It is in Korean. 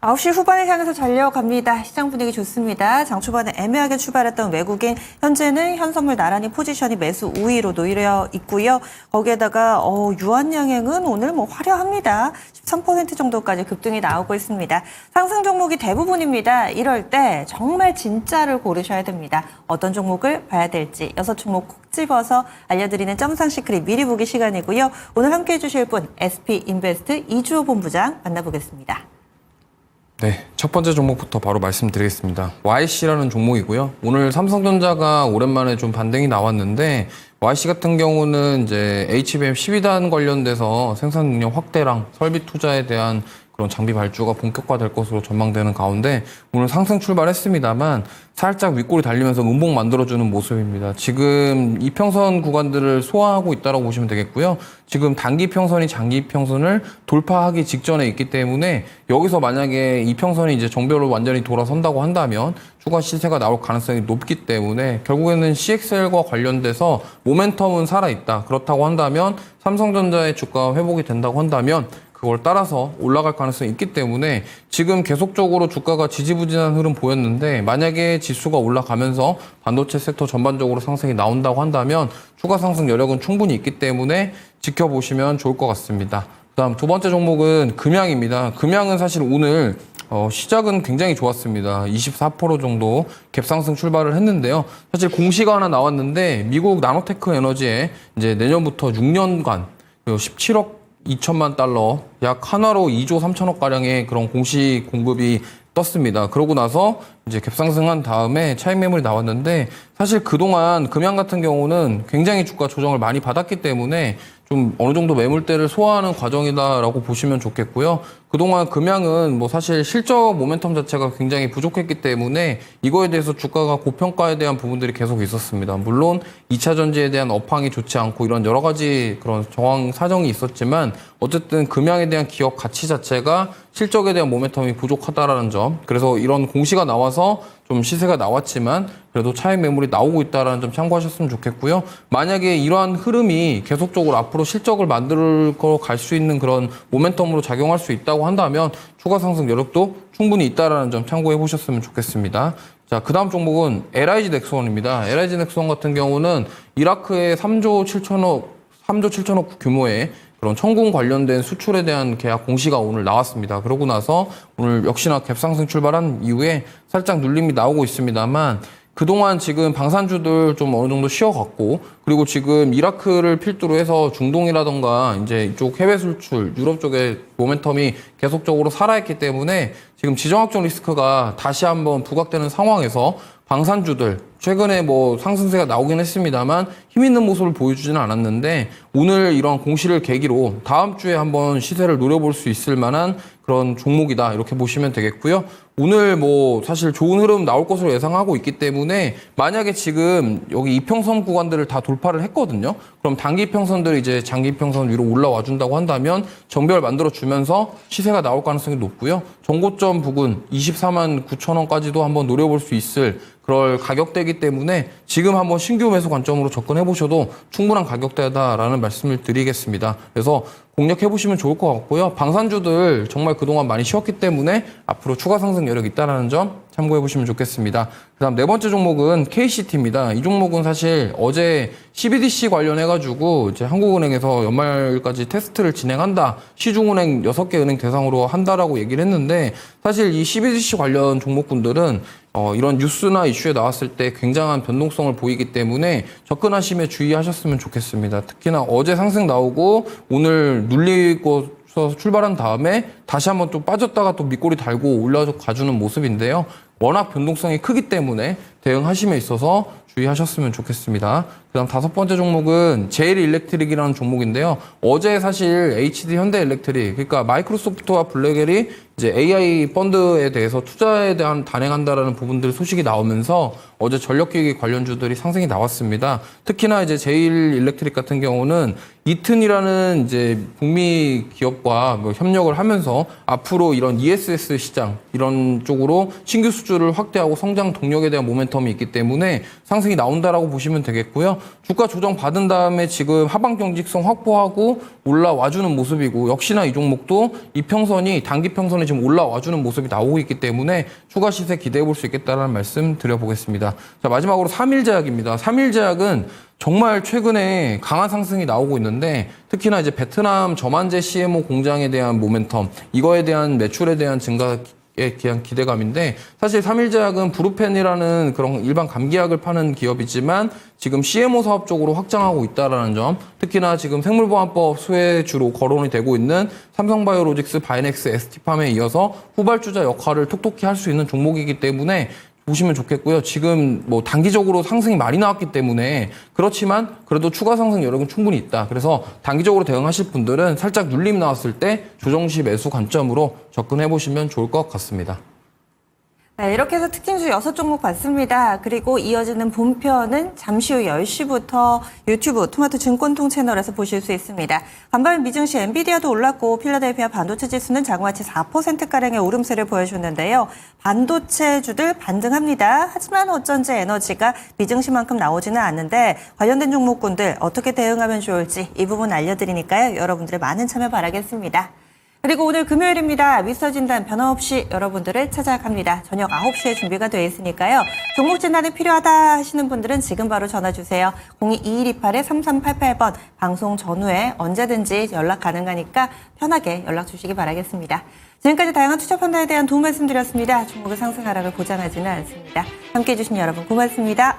9시 후반을 향해서 달려갑니다. 시장 분위기 좋습니다. 장 초반에 애매하게 출발했던 외국인, 현재는 현선물 나란히 포지션이 매수 우위로 놓여 있고요. 거기에다가 유한양행은 오늘 화려합니다. 13% 정도까지 급등이 나오고 있습니다. 상승 종목이 대부분입니다. 이럴 때 정말 진짜를 고르셔야 됩니다. 어떤 종목을 봐야 될지 6종목 콕 집어서 알려드리는 점상 시크릿 미리 보기 시간이고요. 오늘 함께해 주실 분 SP인베스트 이주호 본부장 만나보겠습니다. 네, 첫 번째 종목부터 바로 말씀드리겠습니다. YC라는 종목이고요. 오늘 삼성전자가 오랜만에 좀 반등이 나왔는데 YC 같은 경우는 이제 HBM 12단 관련돼서 생산 능력 확대랑 설비 투자에 대한 그런 장비 발주가 본격화될 것으로 전망되는 가운데 오늘 상승 출발했습니다만 살짝 윗골이 달리면서 음봉 만들어주는 모습입니다. 지금 이평선 구간들을 소화하고 있다고 보시면 되겠고요. 지금 단기 평선이 장기 평선을 돌파하기 직전에 있기 때문에 여기서 만약에 이평선이 이제 정배로 완전히 돌아선다고 한다면 추가 시세가 나올 가능성이 높기 때문에 결국에는 CXL과 관련돼서 모멘텀은 살아있다. 그렇다고 한다면 삼성전자의 주가 회복이 된다고 한다면 그걸 따라서 올라갈 가능성이 있기 때문에 지금 계속적으로 주가가 지지부진한 흐름 보였는데 만약에 지수가 올라가면서 반도체 섹터 전반적으로 상승이 나온다고 한다면 추가 상승 여력은 충분히 있기 때문에 지켜보시면 좋을 것 같습니다. 그다음 두 번째 종목은 금양입니다. 금양은 사실 오늘 시작은 굉장히 좋았습니다. 24% 정도 갭상승 출발을 했는데요. 사실 공시가 하나 나왔는데 미국 나노테크 에너지에 이제 내년부터 6년간 17억 2천만 달러, 약 한화로 2조 3천억 가량의 그런 공시 공급이 떴습니다. 그러고 나서 이제 갭상승한 다음에 차익 매물이 나왔는데 사실 그동안 금양 같은 경우는 굉장히 주가 조정을 많이 받았기 때문에 좀 어느 정도 매물대를 소화하는 과정이다라고 보시면 좋겠고요. 그동안 금양은 사실 실적 모멘텀 자체가 굉장히 부족했기 때문에 이거에 대해서 주가가 고평가에 대한 부분들이 계속 있었습니다. 물론 2차 전지에 대한 업황이 좋지 않고 이런 여러 가지 그런 정황 사정이 있었지만 어쨌든 금양에 대한 기업 가치 자체가 실적에 대한 모멘텀이 부족하다라는 점. 그래서 이런 공시가 나와서 좀 시세가 나왔지만 그래도 차익 매물이 나오고 있다는 점 참고하셨으면 좋겠고요. 만약에 이러한 흐름이 계속적으로 앞으로 실적을 만들고 갈 수 있는 그런 모멘텀으로 작용할 수 있다고 한다면 추가 상승 여력도 충분히 있다는 점 참고해 보셨으면 좋겠습니다. 자, 그 다음 종목은 LIG 넥스원입니다. LIG 넥스원 같은 경우는 이라크의 3조 7천억 규모의 그런 천군 관련된 수출에 대한 계약 공시가 오늘 나왔습니다. 그러고 나서 오늘 역시나 갭상승 출발한 이후에 살짝 눌림이 나오고 있습니다만 그동안 지금 방산주들 좀 어느 정도 쉬어갔고 그리고 지금 이라크를 필두로 해서 중동이라던가 이제 이쪽 해외 수출, 유럽 쪽에 모멘텀이 계속적으로 살아있기 때문에 지금 지정학적 리스크가 다시 한번 부각되는 상황에서 방산주들 최근에 상승세가 나오긴 했습니다만 힘 있는 모습을 보여주지는 않았는데 오늘 이런 공시를 계기로 다음 주에 한번 시세를 노려볼 수 있을 만한 그런 종목이다 이렇게 보시면 되겠고요. 오늘 사실 좋은 흐름 나올 것으로 예상하고 있기 때문에 만약에 지금 여기 이평선 구간들을 다 돌파를 했거든요. 그럼 단기 평선들이 이제 장기 평선 위로 올라와 준다고 한다면 정배열 만들어 주면서 시세가 나올 가능성이 높고요. 정고점 부근 24만 9천 원까지도 한번 노려볼 수 있을 그럴 가격대이기 때문에 지금 한번 신규 매수 관점으로 접근해 보셔도 충분한 가격대다라는 말씀을 드리겠습니다. 그래서 공략해 보시면 좋을 것 같고요. 방산주들 정말 그동안 많이 쉬었기 때문에 앞으로 추가 상승 여력이 있다는 점 참고해 보시면 좋겠습니다. 그다음 네 번째 종목은 KCT입니다. 이 종목은 사실 어제 CBDC 관련해가지고 이제 한국은행에서 연말까지 테스트를 진행한다. 시중은행 6개 은행 대상으로 한다라고 얘기를 했는데 사실 이 CBDC 관련 종목군들은 이런 뉴스나 이슈에 나왔을 때 굉장한 변동성을 보이기 때문에 접근하심에 주의하셨으면 좋겠습니다. 특히나 어제 상승 나오고 오늘 눌리고 출발한 다음에 다시 한번 또 빠졌다가 또 밑골이 달고 올라가주는 모습인데요. 워낙 변동성이 크기 때문에 대응하심에 있어서 주의하셨으면 좋겠습니다. 그다음 다섯 번째 종목은 제일일렉트릭이라는 종목인데요. 어제 사실 HD 현대일렉트릭, 그러니까 마이크로소프트와 블랙웰이 이제 AI 펀드에 대해서 투자에 대한 단행한다라는 부분들 소식이 나오면서 어제 전력기기 관련주들이 상승이 나왔습니다. 특히나 이제 제일일렉트릭 같은 경우는 이튼이라는 이제 북미 기업과 협력을 하면서 앞으로 이런 ESS 시장 이런 쪽으로 신규 수주를 확대하고 성장 동력에 대한 모멘텀이 있기 때문에 상승이 나온다라고 보시면 되겠고요. 주가 조정 받은 다음에 지금 하방 경직성 확보하고 올라와주는 모습이고 역시나 이 종목도 이평선이 단기 평선이 지금 올라와주는 모습이 나오고 있기 때문에 추가 시세 기대해 볼 수 있겠다는 말씀 드려보겠습니다. 자, 마지막으로 3일제약입니다. 3일제약은 정말 최근에 강한 상승이 나오고 있는데 특히나 이제 베트남 저만제 CMO 공장에 대한 모멘텀, 이거에 대한 매출에 대한 증가에 대한 기대감인데 사실 3일제약은 브루펜이라는 그런 일반 감기약을 파는 기업이지만 지금 CMO 사업 쪽으로 확장하고 있다라는 점, 특히나 지금 생물보안법 수혜주로 거론이 되고 있는 삼성바이오로직스, 바이넥스, ST팜에 이어서 후발주자 역할을 톡톡히 할 수 있는 종목이기 때문에 보시면 좋겠고요. 지금 뭐 단기적으로 상승이 많이 나왔기 때문에 그렇지만 그래도 추가 상승 여력은 충분히 있다. 그래서 단기적으로 대응하실 분들은 살짝 눌림 나왔을 때 조정 시 매수 관점으로 접근해 보시면 좋을 것 같습니다. 네, 이렇게 해서 특징주 6종목 봤습니다. 그리고 이어지는 본편은 잠시 후 10시부터 유튜브 토마토 증권통 채널에서 보실 수 있습니다. 간밤 미증시 엔비디아도 올랐고 필라델피아 반도체 지수는 장와치 4%가량의 오름세를 보여줬는데요. 반도체주들 반등합니다. 하지만 어쩐지 에너지가 미증시만큼 나오지는 않는데 관련된 종목군들 어떻게 대응하면 좋을지 이 부분 알려드리니까요. 여러분들의 많은 참여 바라겠습니다. 그리고 오늘 금요일입니다. 미스터 진단 변함없이 여러분들을 찾아갑니다. 저녁 9시에 준비가 되어 있으니까요. 종목 진단이 필요하다 하시는 분들은 지금 바로 전화 주세요. 02-2128-3388번 방송 전후에 언제든지 연락 가능하니까 편하게 연락 주시기 바라겠습니다. 지금까지 다양한 투자 판단에 대한 도움 말씀드렸습니다. 종목의 상승 하락을 보장하지는 않습니다. 함께해 주신 여러분 고맙습니다.